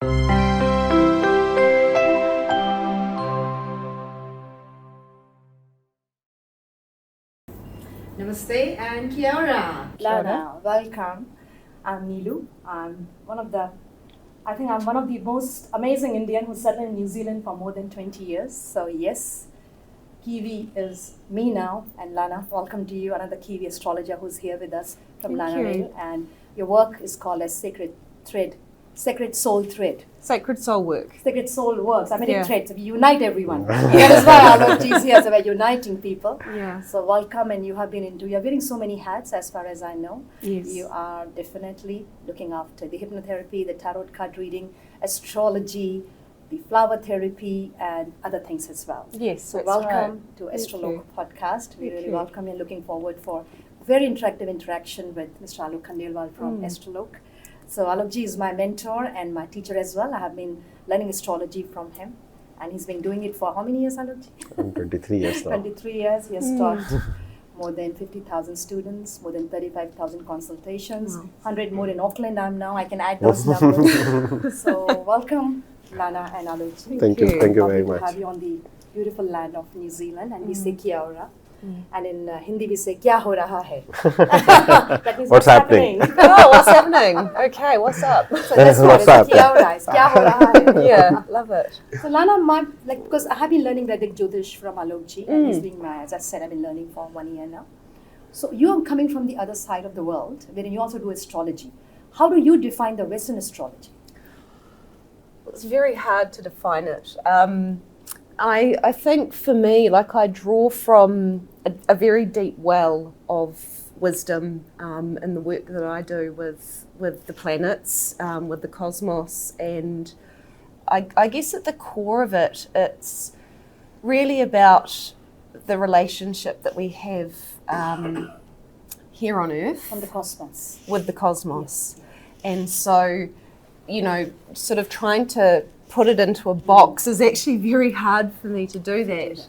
Namaste and Kia ora. Lana, welcome. I'm Neelu. I'm one of the most amazing Indian who's settled in New Zealand for more than 20 years. So yes, Kiwi is me now. And Lana, welcome to you, another Kiwi astrologer who's here with us from Thank Lana you. Rail. And your work is called as Sacred Soul Thread. Sacred Soul Work. Sacred Soul Works. I mean, Yeah. it threads. We unite everyone. That is why Alok Ji is here. So we're uniting people. Yeah. So welcome, and you're wearing so many hats as far as I know. Yes. You are definitely looking after the hypnotherapy, the tarot card reading, astrology, the flower therapy, and other things as well. Yes, So that's welcome right. to Thank Astrolok you. podcast. We Thank really you. welcome you and looking forward for very interactive interaction with Mr. Alok Khandelwal from Asttrolok. So Alok Ji is my mentor and my teacher as well. I have been learning astrology from him, and he's been doing it for how many years, Alok Ji? I'm 23 years now. 23 years. He has taught more than 50,000 students, more than 35,000 consultations, 100 more in Auckland. I can add those numbers. So welcome, Lana and Alok Ji. Thank you very Lovely to much. have you on the beautiful land of New Zealand, and we say Kia ora. And in Hindi we say Kya ho raha hai. That means What's happening? Oh, what's happening? Okay, what's up? So that's what What's it's happening? Kya ora, it's Kya ho raha hai. Yeah, love it. So Lana, because I have been learning Vedic Jyotish from Alok Ji, and he's been as I said, I've been learning for 1 year now. So you are coming from the other side of the world, wherein you also do astrology. How do you define the Western astrology? It's very hard to define it. I think for me, like I draw from a very deep well of wisdom in the work that I do with the planets, with the cosmos, and I guess at the core of it, it's really about the relationship that we have here on Earth From the cosmos. with the cosmos. And so, sort of trying to put it into a box is actually very hard for me to do that.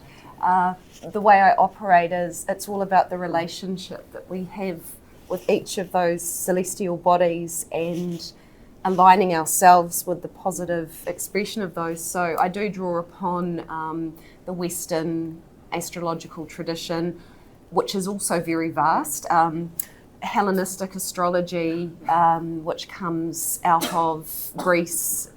The way I operate is it's all about the relationship that we have with each of those celestial bodies and aligning ourselves with the positive expression of those. So I do draw upon the Western astrological tradition, which is also very vast. Hellenistic astrology, which comes out of Greece,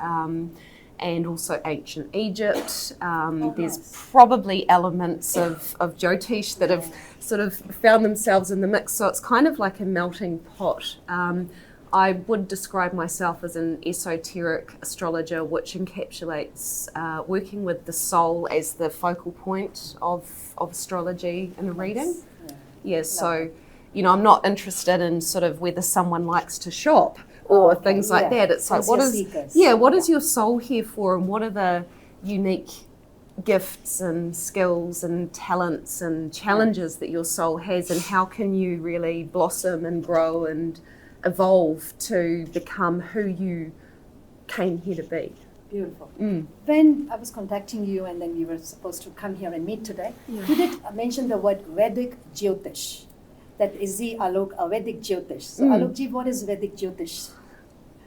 and also ancient Egypt. There's probably elements of Jyotish that have sort of found themselves in the mix. So it's kind of like a melting pot. I would describe myself as an esoteric astrologer, which encapsulates working with the soul as the focal point of astrology in a reading. Yeah, so, I'm not interested in sort of whether someone likes to shop or things like that. It's like, what is your soul here for, and what are the unique gifts and skills and talents and challenges that your soul has, and how can you really blossom and grow and evolve to become who you came here to be. Beautiful. When I was contacting you and then we were supposed to come here and meet today, you did mention the word Vedic Jyotish. That is the Alok, Vedic Jyotish. So Alok Ji, what is Vedic Jyotish?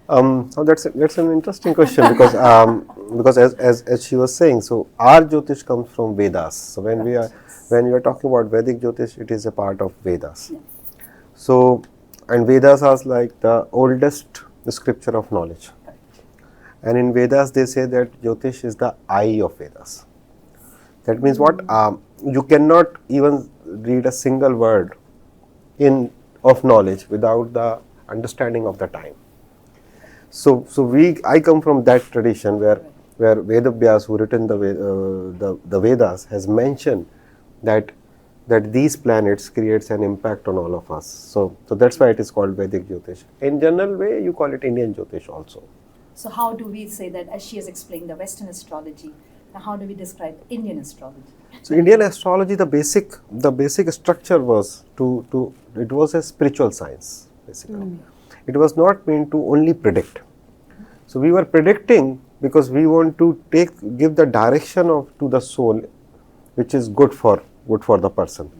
So that's an interesting question because as she was saying, so our Jyotish comes from Vedas. So when we are talking about Vedic Jyotish, it is a part of Vedas. Yeah. So and Vedas are like the oldest scripture of knowledge. And in Vedas they say that Jyotish is the eye of Vedas. That means what? You cannot even read a single word of knowledge without the understanding of the time. So I come from that tradition where Vedavyas, who written the Vedas, has mentioned that these planets creates an impact on all of us. So that's why it is called Vedic Jyotish. In general way, you call it Indian Jyotish also. So how do we say that, as she has explained, the Western astrology, now how do we describe Indian astrology? So Indian astrology, the basic structure was it was a spiritual science basically. It was not meant to only predict. So we were predicting because we want to give the direction to the soul, which is good for the person.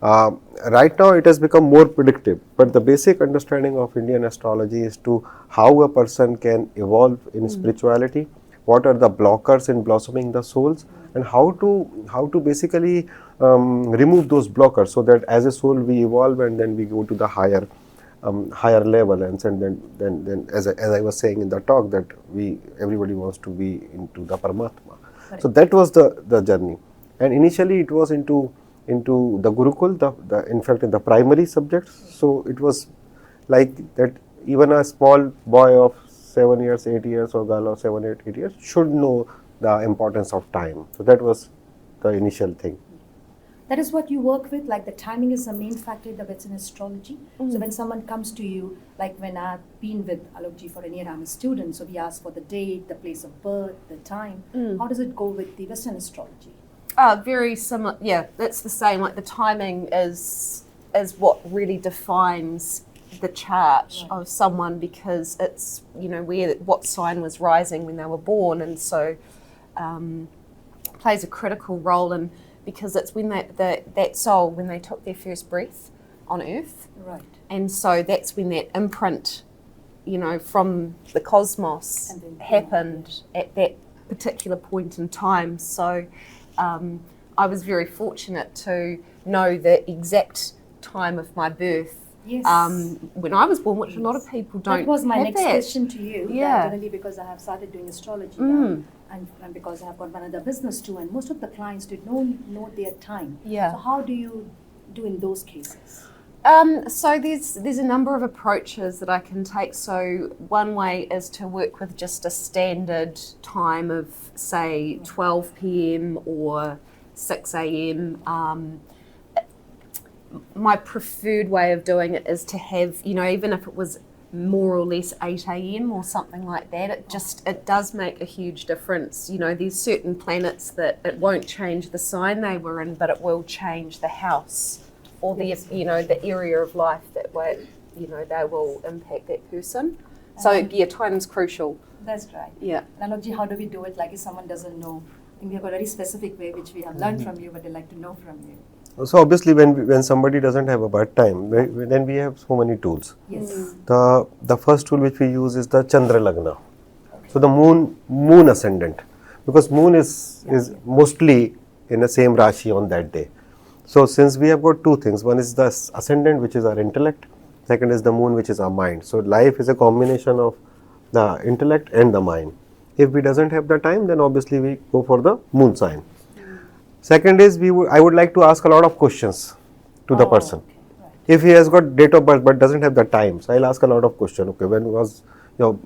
Right now it has become more predictive, but the basic understanding of Indian astrology is to how a person can evolve in spirituality, what are the blockers in blossoming the souls, and how to basically remove those blockers, so that as a soul we evolve and then we go to the higher level, and then as I was saying in the talk, that everybody wants to be into the Paramatma. Correct. So that was the journey, and initially it was into the Gurukul, in fact in the primary subjects. So it was like that even a small boy of 7 years, 8 years, or girl of 7, 8 years should know the importance of time. So that was the initial thing. That is what you work with, like the timing is the main factor in the Vedic astrology. So when someone comes to you, like when I've been with Alok Ji for a year, I'm a student, so we ask for the date, the place of birth, the time. How does it go with the Western astrology? Very similar. Yeah, that's the same. Like the timing is what really defines the chart of someone, because it's, you know, what sign was rising when they were born, and so plays a critical role in, because it's when that soul, when they took their first breath on earth, Right. and so that's when that imprint, you know, from the cosmos And then- happened at that particular point in time. So I was very fortunate to know the exact time of my birth Yes. when I was born, which a lot of people don't. That was my have next that. question to you. Yeah. Generally, because I have started doing astrology now, and because I have got another business too, and most of the clients did know their time. Yeah. So how do you do in those cases? So there's a number of approaches that I can take. So one way is to work with just a standard time of, say, 12 p.m. or 6 a.m. My preferred way of doing it is to have, you know, even if it was more or less 8 a.m. or something like that, it does make a huge difference. You know, there's certain planets that it won't change the sign they were in, but it will change the house or the, you know, the area of life that way, you know, they will impact that person. So yeah, timing's crucial. That's right. Yeah. And Alok Ji, how do we do it? Like if someone doesn't know, I think we have a very specific way which we have learned from you, but they like to know from you. So obviously when somebody doesn't have a birth time, then we have so many tools. Yes. The first tool which we use is the Chandra Lagna. So the moon ascendant, because moon is mostly in the same Rashi on that day. So since we have got two things, one is the ascendant, which is our intellect, second is the moon, which is our mind. So life is a combination of the intellect and the mind. If we doesn't have the time, then obviously we go for the moon sign. Second is I would like to ask a lot of questions to the person. Okay. Right. If he has got date of birth but doesn't have the time, so I'll ask a lot of questions. Okay, when was your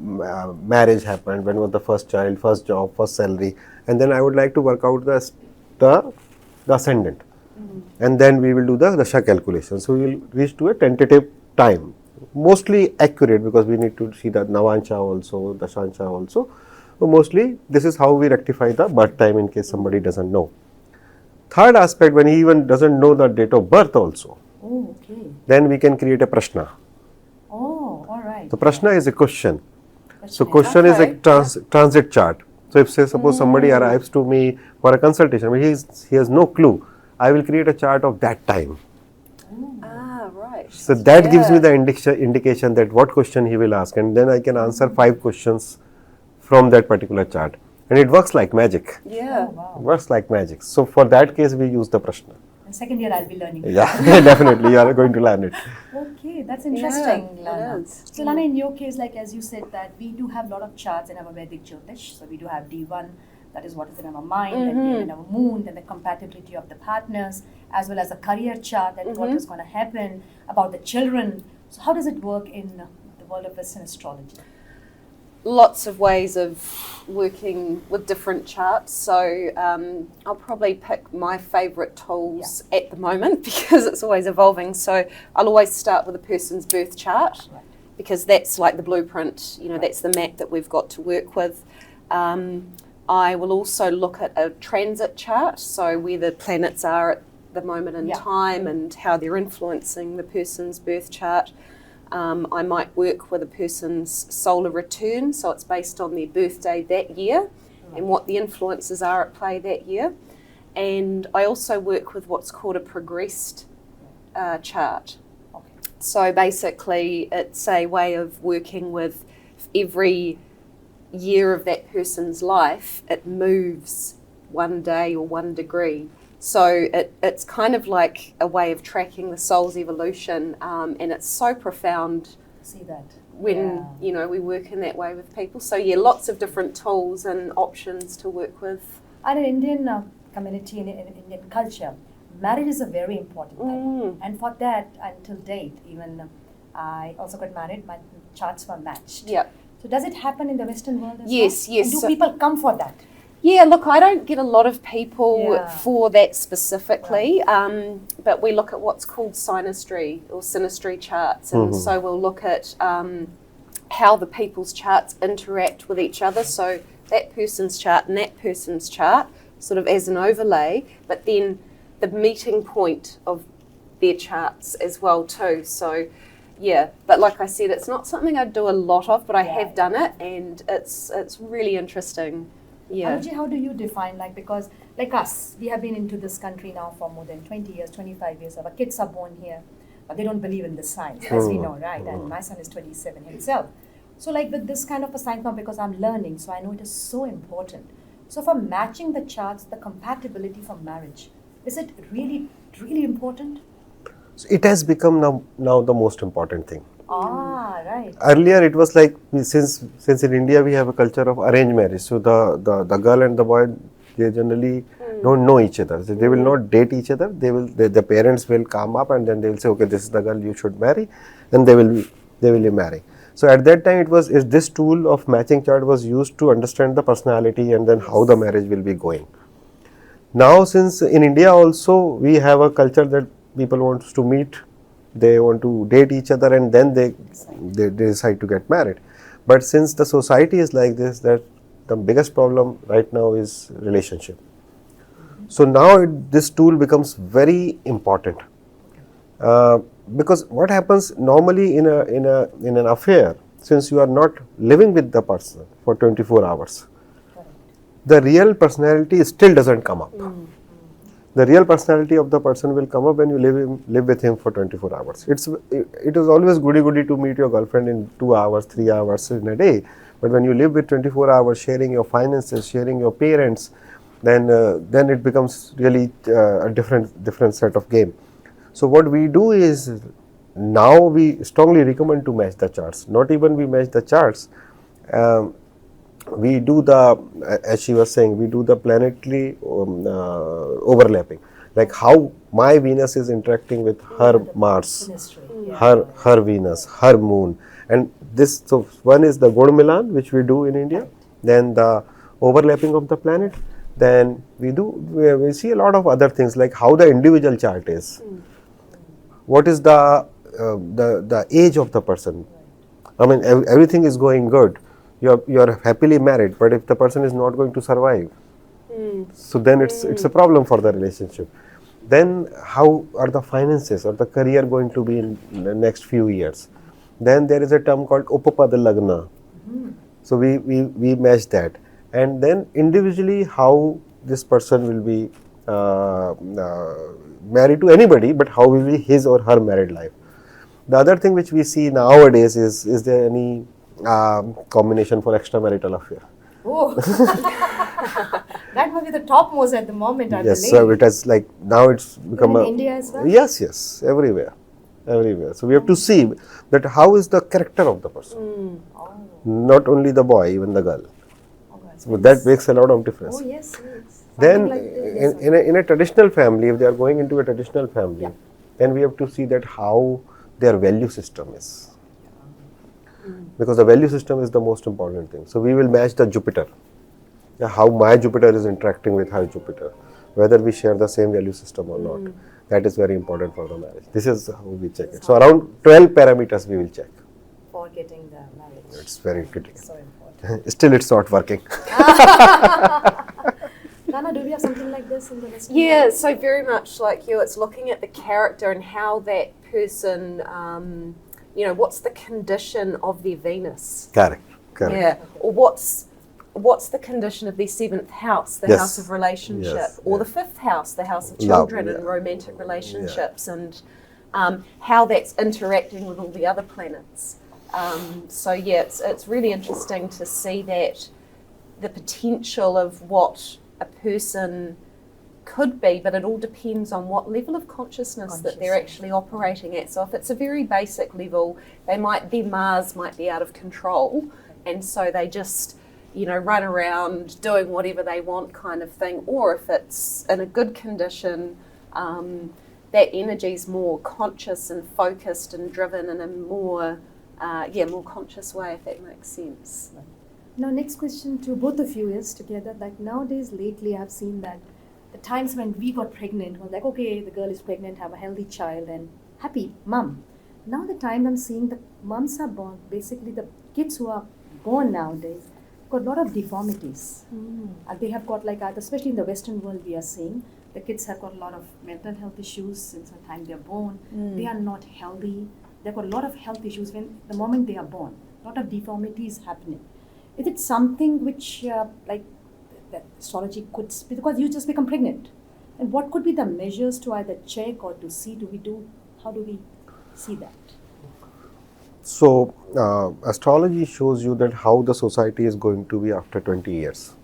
marriage happened? When was the first child, first job, first salary? And then I would like to work out the ascendant. And then we will do the Dasha calculation. So we will reach to a tentative time, mostly accurate, because we need to see the Navansha also, Dashansha also. So mostly this is how we rectify the birth time in case somebody doesn't know. Third aspect, when he even doesn't know the date of birth also, Oh, okay. then we can create a prashna. Oh, all right. The prashna is a question. So Question. question is a Okay. transit chart. So if say suppose somebody arrives to me for a consultation, but he has no clue, I will create a chart of that time. Ah, right. So that gives me the indication that what question he will ask, and then I can answer 5 questions from that particular chart. And it works like magic. Yeah. Oh, wow. It works like magic. So for that case, we use the prashna. And second year I'll be learning. Yeah, definitely, you are going to learn it. Okay, that's interesting, Yeah, Lana. it is. So Lana, in your case, like as you said that we do have a lot of charts in our Vedic Jyotish. So we do have D1, that is what is in our mind, then we have in our moon, then the compatibility of the partners, as well as a career chart, that what is going to happen, about the children. So how does it work in the world of Western astrology? Lots of ways of working with different charts. So I'll probably pick my favourite tools at the moment because it's always evolving. So I'll always start with a person's birth chart Right. because that's like the blueprint, you know, that's the map that we've got to work with. I will also look at a transit chart, so where the planets are at the moment in time and how they're influencing the person's birth chart. I might work with a person's solar return, so it's based on their birthday that year and what the influences are at play that year. And I also work with what's called a progressed chart. Okay. So basically, it's a way of working with every year of that person's life, it moves 1 day or 1 degree. So it's kind of like a way of tracking the soul's evolution, and it's so profound See that. when we work in that way with people. So yeah, lots of different tools and options to work with. And in Indian community, in Indian culture, marriage is a very important thing. And for that, until date, even I also got married, my charts were matched. Yeah. So does it happen in the Western world as Yes, well? yes. And do So- people come for that? Yeah, look, I don't get a lot of people Yeah. for that specifically, but we look at what's called synastry or synastry charts, and so we'll look at how the people's charts interact with each other. So that person's chart and that person's chart, sort of as an overlay, but then the meeting point of their charts as well too. So yeah, but like I said, it's not something I do a lot of, but I have done it, and it's really interesting. Yeah. Anuji, how do you define, because like us, we have been into this country now for more than 20 years, 25 years. Our kids are born here, but they don't believe in the science, as we know, right? And my son is 27 himself. So with this kind of a science now, because I'm learning, so I know it is so important. So for matching the charts, the compatibility for marriage, is it really, really important? So it has become now the most important thing. Ah, right. Earlier it was like, since in India we have a culture of arranged marriage, so the girl and the boy, they generally don't know each other. So they will not date each other. The parents will come up and then they will say, okay, this is the girl you should marry, and they will be marrying. So at that time this tool of matching chart was used to understand the personality and then how the marriage will be going. Now, since in India also we have a culture that people want to meet, they want to date each other, and then they decide to get married. But since the society is like this, that the biggest problem right now is relationship. So now this tool becomes very important, because what happens normally in an affair, since you are not living with the person for 24 hours, the real personality still doesn't come up. The real personality of the person will come up when you live with him for 24 hours. It is always goody to meet your girlfriend in 2 hours, 3 hours in a day. But when you live with 24 hours, sharing your finances, sharing your parents, then it becomes really a different set of game. So what we do is, now we strongly recommend to match the charts. Not even we match the charts. We do as she was saying, we do the planetary overlapping, like how my Venus is interacting with her Mars, her Venus, her Moon, and this. So one is the Gud Milan, which we do in India. Then the overlapping of the planet. Then we see a lot of other things, like how the individual chart is. What is the age of the person? I mean, everything is going good. You are happily married, but if the person is not going to survive, so then it's a problem for the relationship. Then how are the finances or the career going to be in the next few years? Then there is a term called Upapada Lagna. So we match that, and then individually how this person will be married to anybody, but how will be his or her married life. The other thing which we see nowadays is there any combination for extramarital affair? Oh, that must be the topmost at the moment, I Yes, believe. so it has now it's become in India as well? Yes, everywhere. So we have to see that how is the character of the person, not only the boy, even the girl. So that makes a lot of difference. Oh yes. Then Something like this. in a traditional family, if they are going into a traditional family, then we have to see that how their value system is. Because the value system is the most important thing. So we will match the Jupiter. How my Jupiter is interacting with her Jupiter. Whether we share the same value system or not. That is very important for the marriage. This is how we check it. So around 12 parameters we will check. For getting the marriage. It's very critical. So important. Still it's not working. Nana, do we have something like this in the Western Yeah, world? so very much like you, it's looking at the character and how that person, what's the condition of their Venus? Correct. Yeah, or what's the condition of their 7th house, the Yes. house of relationship, Yes, or yeah. the 5th house, the house of Love, children yeah. and romantic relationships, and how that's interacting with all the other planets. So yeah, it's really interesting to see that the potential of what a person could be, but it all depends on what level of consciousness that they're actually operating at. So if it's a very basic level, their Mars might be out of control, and so they just, run around doing whatever they want kind of thing. Or if it's in a good condition, that energy is more conscious and focused and driven in a more conscious way, if that makes sense. Now, next question to both of you is together, like nowadays, lately, I've seen that the times when we got pregnant was like, okay, the girl is pregnant, have a healthy child, and happy mum. Now, the time I'm seeing the mums are born, basically the kids who are born nowadays got a lot of deformities. They have got especially in the Western world, we are seeing the kids have got a lot of mental health issues since the time they're born. They are not healthy. They've got a lot of health issues when the moment they are born. A lot of deformities happening. Is it something which that astrology could, because you just become pregnant, and what could be the measures to either check or to see? How do we see that? So astrology shows you that how the society is going to be after 20 years.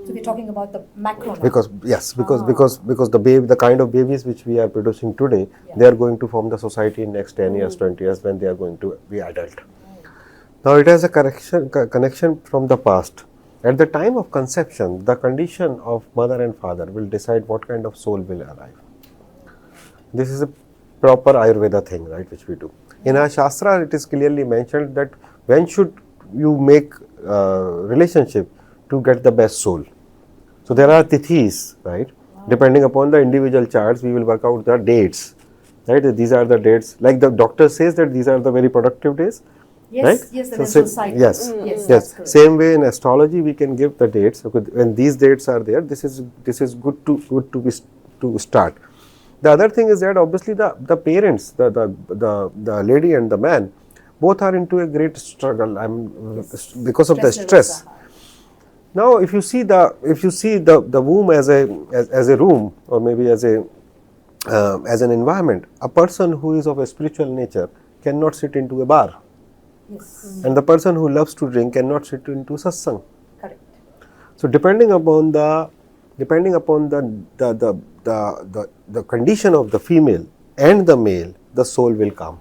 So we're talking about the macro now. Because the kind of babies which we are producing today, they are going to form the society in next 10 years, 20 years, when they are going to be adult. Now it has a connection from the past. At the time of conception, the condition of mother and father will decide what kind of soul will arrive. This is a proper Ayurveda thing, right, which we do. In our Shastra, it is clearly mentioned that when should you make relationship to get the best soul. So there are tithis, right? Depending upon the individual charts, we will work out the dates, right? These are the dates. Like the doctor says that these are the very productive days. Yes, right? yes, the so menstrual cycle. Yes, Yes. Same way in astrology, we can give the dates. When these dates are there, this is good to start. The other thing is that obviously the parents, the lady and the man, both are into a great struggle. Because of the stress. Now, if you see the womb as a room, or maybe as an environment, a person who is of a spiritual nature cannot sit into a bar. Yes. And the person who loves to drink cannot sit into satsang. Correct. So depending upon the condition of the female and the male, the soul will come.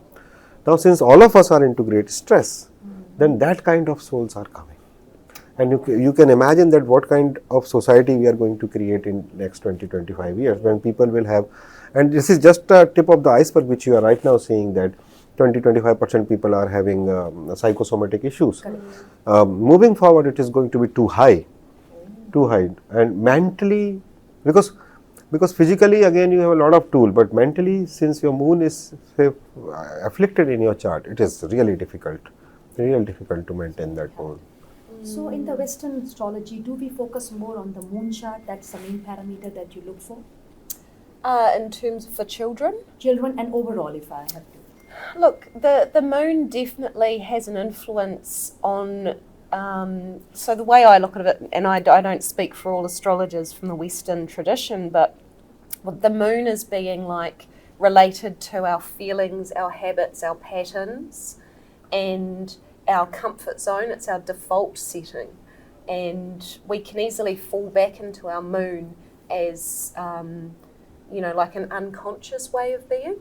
Now, since all of us are into great stress, then that kind of souls are coming. And you can imagine that what kind of society we are going to create in next 20-25 years, when people will have, and this is just a tip of the iceberg which you are right now seeing, that 20-25% people are having psychosomatic issues. Moving forward, it is going to be too high, and mentally, because physically again you have a lot of tool, but mentally, since your moon is afflicted in your chart, it is really difficult to maintain that moon. So in the Western astrology, do we focus more on the moon chart? That's the main parameter that you look for? In terms for children? Children and overall, if I have to. Look, the moon definitely has an influence on, so the way I look at it, and I don't speak for all astrologers from the Western tradition, but the moon is being related to our feelings, our habits, our patterns, and our comfort zone. It's our default setting, and we can easily fall back into our moon as, like an unconscious way of being.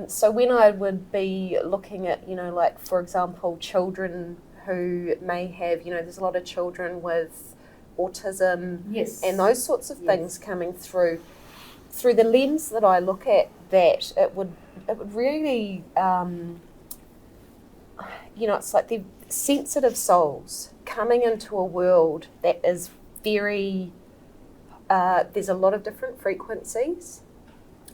So when I would be looking at, for example, children who may have, there's a lot of children with autism, yes, and those sorts of things coming through the lens that I look at, that it would really, it's like they're sensitive souls coming into a world that is very, there's a lot of different frequencies,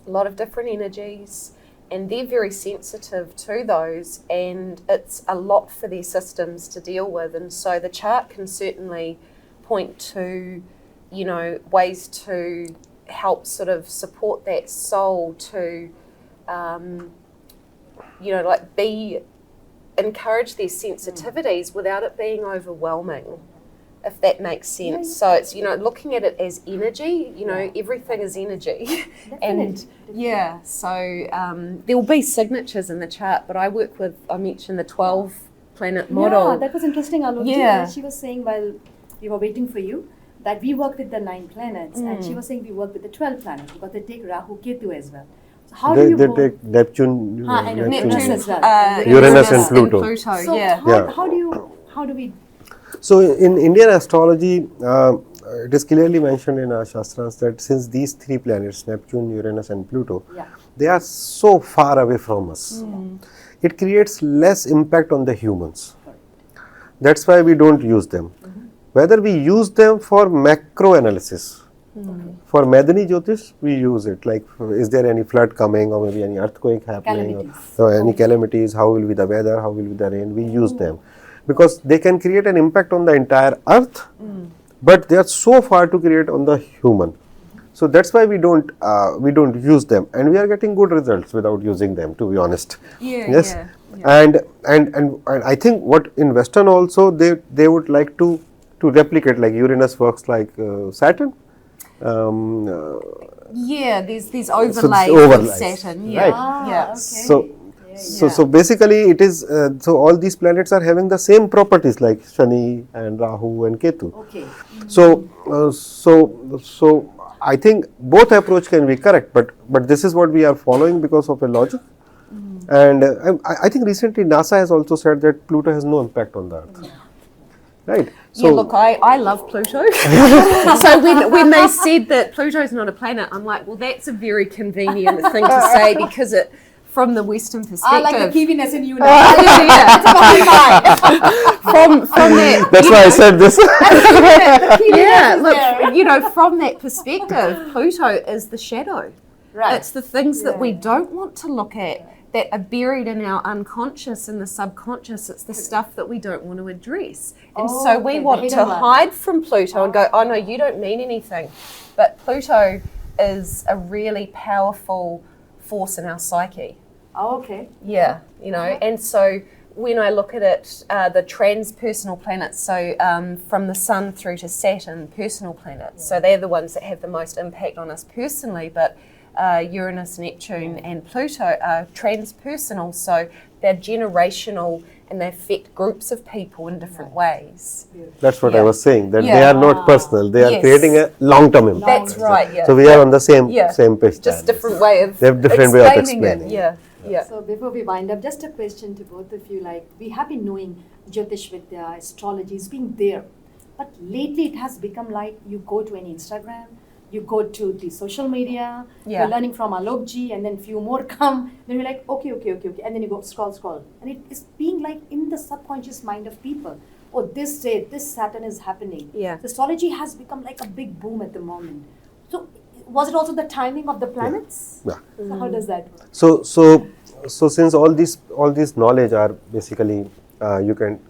a lot of different energies, and they're very sensitive to those, and it's a lot for their systems to deal with. And so the chart can certainly point to, ways to help sort of support that soul to, encourage their sensitivities without it being overwhelming. if that makes sense. So it's, you know, looking at it as energy, you know, everything is energy. And yeah, so there will be signatures in the chart, but I work with, I mentioned the 12 planet model. Yeah, that was interesting, Alok. Yeah. She was saying while we were waiting for you that we work with the 9 planets, and she was saying we work with the 12 planets because they take Rahu, Ketu as well. So how do you They both? take Neptune, I know, Neptune. Neptune as well. Uranus and Pluto. So Yeah. how do we? So in Indian astrology, it is clearly mentioned in our Shastras that since these 3 planets, Neptune, Uranus and Pluto, they are so far away from us, it creates less impact on the humans. That's why we don't use them. Whether we use them for macro analysis, for Madani Jyotish, we use it. Like, is there any flood coming, or maybe any earthquake happening, or any calamities? How will be the weather? How will be the rain? We use them because they can create an impact on the entire earth, but they are so far to create on the human. So that's why we don't use them, and we are getting good results without using them. To be honest, yes. And I think what in Western also they would like to replicate, like Uranus works like Saturn. There's overlays with Saturn. Yeah, right. yeah. So basically it is so all these planets are having the same properties like Shani and Rahu and Ketu. So I think both approach can be correct, but this is what we are following because of a logic. And I think recently NASA has also said that Pluto has no impact on the Earth. Right. So, yeah, look, I love Pluto. So when they said that Pluto is not a planet, I'm like, well, that's a very convenient thing to say because it, from the Western perspective. I like the Kiwiness in you now. From that. That's why I said this. Look, you know, from that perspective, Pluto is the shadow. Right. It's the things that we don't want to look at, that are buried in our unconscious and the subconscious. It's the stuff that we don't want to address. And so we want to hide from Pluto and go, oh no, you don't mean anything. But Pluto is a really powerful force in our psyche. Yeah, you know, and so when I look at it, the transpersonal planets, so from the Sun through to Saturn, personal planets, so they're the ones that have the most impact on us personally, but Uranus, Neptune and Pluto are transpersonal, so they're generational and they affect groups of people in different ways. That's what I was saying, that they are not personal, they are creating a long-term impact. That's right, So we are on the same page. Just different way of explaining it. Yeah. So before we wind up, just a question to both of you. Like, we have been knowing Jyotish Vidya, astrology is being there, but lately it has become like you go to any Instagram, you go to the social media, you're learning from Alok Ji, and then few more come, then you're like, okay, and then you go scroll. And it is being like in the subconscious mind of people. Oh, this day, this Saturn is happening. Yeah. So astrology has become like a big boom at the moment. So was it also the timing of the planets? Yeah. So how does that work? So since all these knowledge are basically you can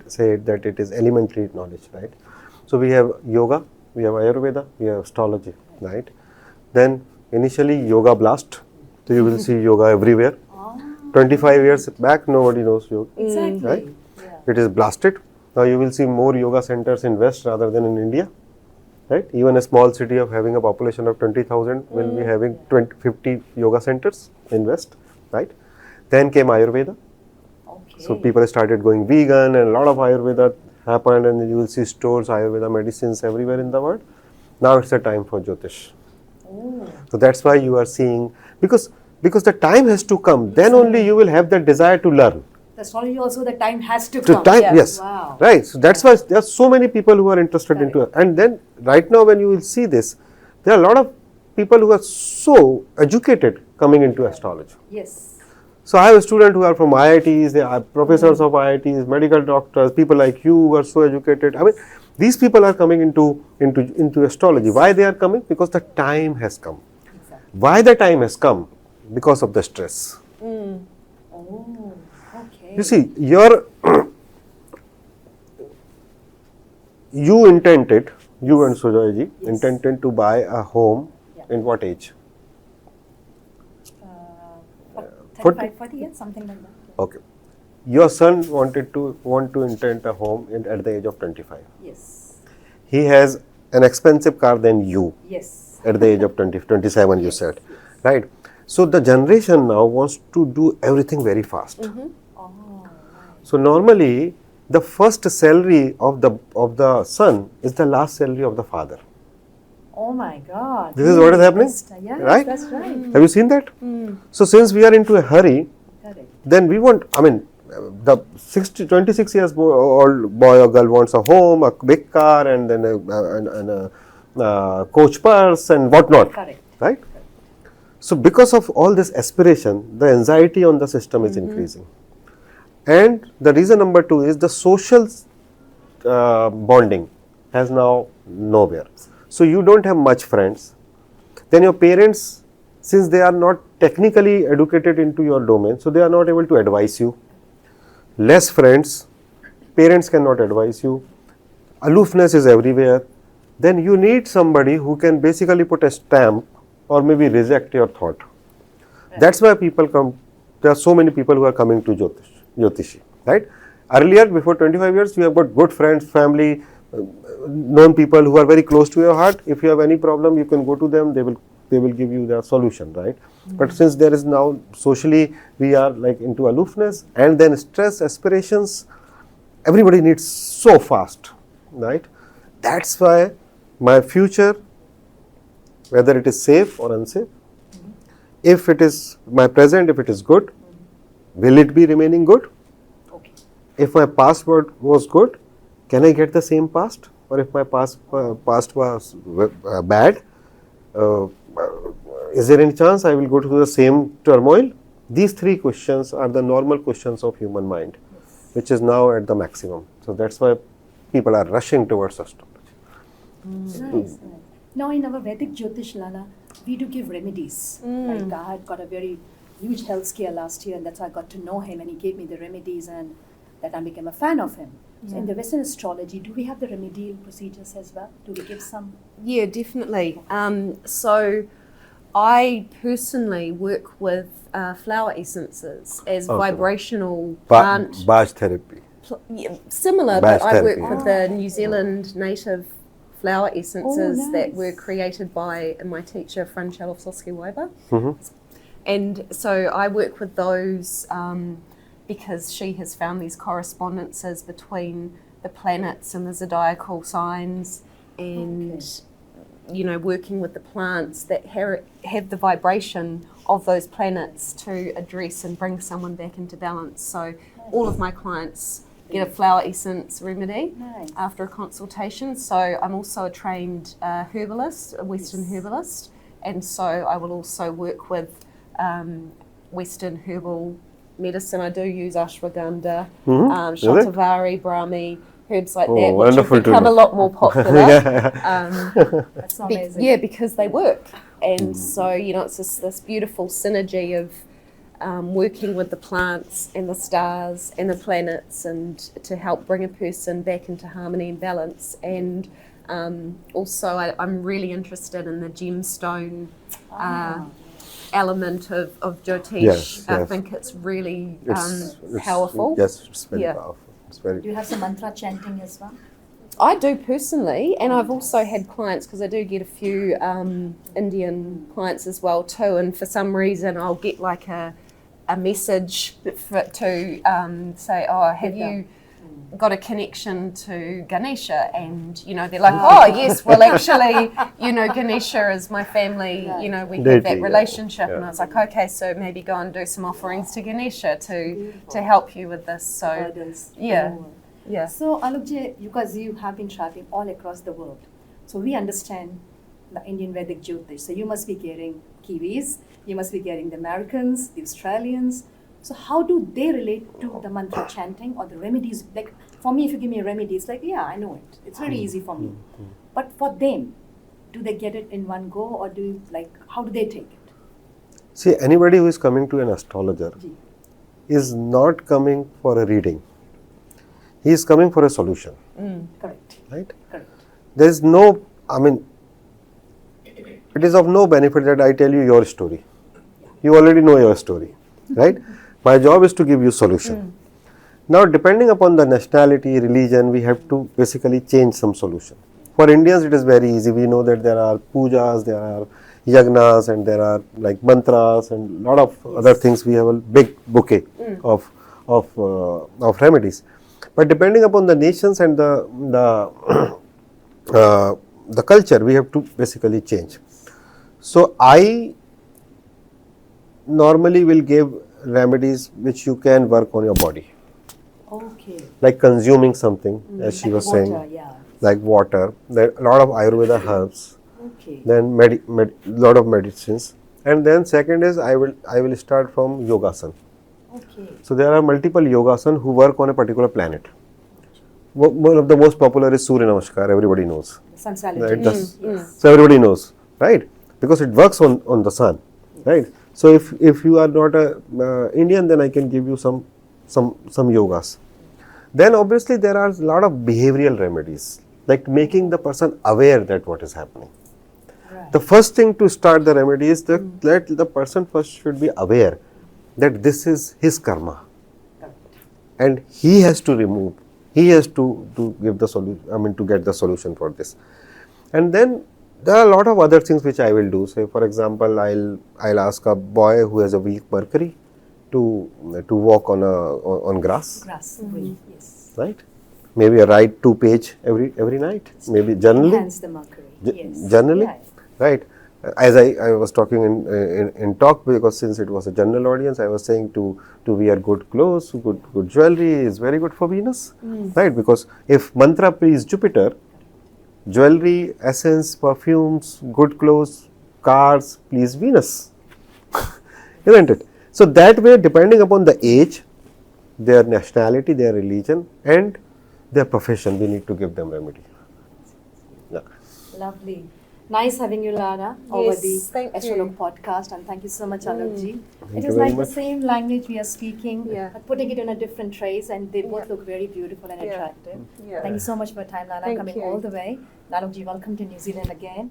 say it that it is elementary knowledge, right? So we have yoga, we have Ayurveda, we have astrology, right? Then initially yoga blast, so you will see yoga everywhere. 25 years back, nobody knows yoga. Exactly. Right? It is blasted. Now you will see more yoga centers in West rather than in India. Right? Even a small city of having a population of 20,000 will be having 50 yoga centers in West, right? Then came Ayurveda. So people started going vegan and a lot of Ayurveda happened, and you will see stores, Ayurveda medicines everywhere in the world. Now it's a time for Jyotish. So that's why you are seeing, because the time has to come, then only you will have the desire to learn. The astrology also, the time has to come. Yes. Wow. Right. So that's why there are so many people who are interested into it. And then right now when you will see this, there are a lot of people who are so educated coming into astrology. Yes. So I have a student who are from IITs, they are professors of IITs, medical doctors, people like you who are so educated. I mean, these people are coming into astrology. Why they are coming? Because the time has come. Exactly. Why the time has come? Because of the stress. You see, you intended, you and Sujoy ji intended to buy a home in what age? 35, 40 years, something like that. Okay. your son want to intend a home at the age of 25. Yes. He has an expensive car than you Yes. at the age of 27 you said, right? So the generation now wants to do everything very fast. Oh, right. So normally the first salary of the son is the last salary of the father. Oh my God. This is what is happening, Yes, right? that's right. Have you seen that? So since we are into a hurry, Correct. then we want, I mean, the 26 years old boy or girl wants a home, a big car, and then a coach purse and whatnot, Correct. right? So because of all this aspiration, the anxiety on the system is increasing. And the reason number 2 is the social bonding has now nowhere. So you don't have much friends. Then your parents, since they are not technically educated into your domain, so they are not able to advise you. Less friends, parents cannot advise you. Aloofness is everywhere. Then you need somebody who can basically put a stamp or maybe reject your thought. That's why people come. There are so many people who are coming to Jyotishi, right? Earlier, before 25 years, you have got good friends, family, known people who are very close to your heart. If you have any problem, you can go to them. They will give you the solution, right? But since there is now socially we are like into aloofness and then stress, aspirations, everybody needs so fast, right? That's why my future, whether it is safe or unsafe, if it is my present, if it is good, will it be remaining good? Okay. If my past was good, can I get the same past? Or if my past was bad, is there any chance I will go through the same turmoil? These 3 questions are the normal questions of human mind, which is now at the maximum. So that's why people are rushing towards astrology. Nice. Now in our Vedic Jyotish Lala, we do give remedies. Like I had got a very huge health scare last year, and that's how I got to know him, and he gave me the remedies, and that I became a fan of him. So in the Western astrology, do we have the remedial procedures as well? Do we give some? Yeah, definitely. So I personally work with flower essences as Okay. vibrational plant. Baj therapy. Similar, Bach but I work therapy. with the New Zealand native flower essences that nice. were created by my teacher, Franchel Waiba. Mhm. And so I work with those because she has found these correspondences between the planets and the zodiacal signs and working with the plants that have the vibration of those planets to address and bring someone back into balance. So all of my clients get a flower essence remedy Nice. after a consultation. So I'm also a trained herbalist, a Western herbalist, and so I will also work with Western herbal medicine. I do use ashwagandha, shatavari, brahmi, herbs like that, which have wonderful to become a know. lot more popular. That's amazing. Yeah, because they work. And so, it's just this beautiful synergy of working with the plants and the stars and the planets and to help bring a person back into harmony and balance. And also I'm really interested in the gemstone element of Jyotish. Yes, I yes. think it's really It's powerful. Yes, it's very Yeah. powerful. It's very. Do you have some mantra chanting as well? I do personally, and I've also had clients, because I do get a few Indian clients as well too, and for some reason I'll get like a message to say, oh, have you got a connection to Ganesha? And they're like, oh yes, well actually Ganesha is my family, we have Deity, that yeah. relationship. Yeah. And I was like, okay, so maybe go and do some offerings to Ganesha to help you with this. So Burdens. yeah. Yeah. So Alok, because you have been traveling all across the world, so we understand the Indian Vedic Jyotish. So you must be getting Kiwis, you must be getting the Americans, the Australians. So how do they relate to the mantra chanting or the remedies? Like for me, if you give me a remedy, it's like, yeah, I know it. It's very easy for me. But for them, do they get it in one go, or how do they take it? See, anybody who is coming to an astrologer Ji. is not coming for a reading. He is coming for a solution, Correct. right? Correct. There is no, it is of no benefit that I tell you your story. You already know your story, right? My job is to give you solution. Now, depending upon the nationality, religion, we have to basically change some solution. For Indians, it is very easy. We know that there are pujas, there are yagnas, and there are like mantras and lot of other things. We have a big bouquet of remedies. But depending upon the nations and the culture, we have to basically change. So I normally will give remedies which you can work on your body, Okay. like consuming something, as she was Water, saying, yeah. like water. There are a lot of Ayurveda herbs, Okay. then lot of medicines, and then second is I will start from yogasana. Okay. So there are multiple yogasana who work on a particular planet. One of the most popular is Surya Namaskar. Everybody knows. Sun Right, salutation. Yes. so everybody knows, right? Because it works on the sun, right? So if you are not a Indian, then I can give you some yogas. Then obviously there are a lot of behavioral remedies, like making the person aware that what is happening. Right. The first thing to start the remedy is that the person first should be aware that this is his karma, and he has to remove. He has to give the solution. I mean, to get the solution for this. And then there are a lot of other things which I will do. Say, for example, I'll ask a boy who has a weak mercury to walk on grass, Grass. Green. Yes. right? Maybe write 2 pages every night. Maybe journaling. Enhance the mercury. Yes. Journaling, Right. right? As I was talking in talk, because since it was a general audience, I was saying to wear good clothes, good jewelry is very good for Venus, right? Because if mantra please Jupiter, jewelry, essence, perfumes, good clothes, cars please Venus, isn't it? So that way, depending upon the age, their nationality, their religion, and their profession, we need to give them remedy. Yeah. Lovely. Nice having you, Lara, over the thank you. Astrolog podcast, and thank you so much, Alok Ji. It you is very like much. the same language we are speaking, Yeah. but putting it in a different trace, and they both look very beautiful and Yeah. attractive. Yeah. Thank you so much for your time, Lara, Thank coming you. all the way. Alok Ji, welcome to New Zealand again.